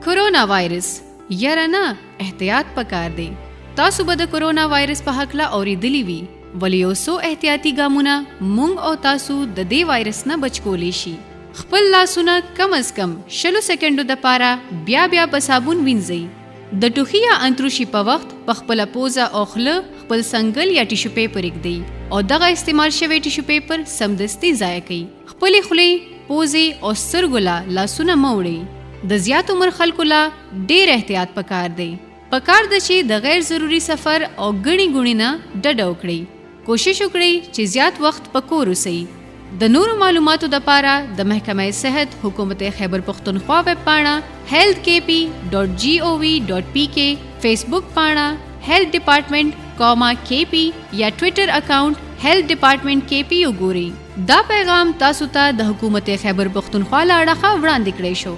کرونا وایرس یاره نه احتیاط پکار دی. تاسو به د کرونا وایرس په حق لا اوریدلی وی ولی یو څو احتیاطي ګامونه مونږ او تاسو د دې وایرس نه بچ کولی شي. خپل لاسونه کم از کم 60 سکندو د پاره بیا په صابون وینځئ. د ټوخي یا انتروشي په وخت په خپل پوزه او خوله خپل سنگل یا ټیشو پیپر ایږدئ او دغه استعمال شوی ټیشو پیپر سمدستي ضایع کړئ. خپل خولې پوزې او سترګو لا لاسونه مه وړئ. د زیات عمر خلکو لا ډیر احتیاط پکار دی. پکار د چې د غیر ضروری سفر او غړي غونی نه ډډه وکړئ. کوشش وکړئ چې زیات وخت په کور اوسئ. د نورو معلوماتو د پاره د محکمه صحت حکومت خیبر پختونخوا ویب پاڼه healthkp.gov.pk، فیسبوک پاڼه health department KP یا ټوئیټر اکاؤنٹ health department KP وګورئ. دا پیغام تاسو ته د حکومت خیبر پختونخوا له اړخه وړاندې کړی شو.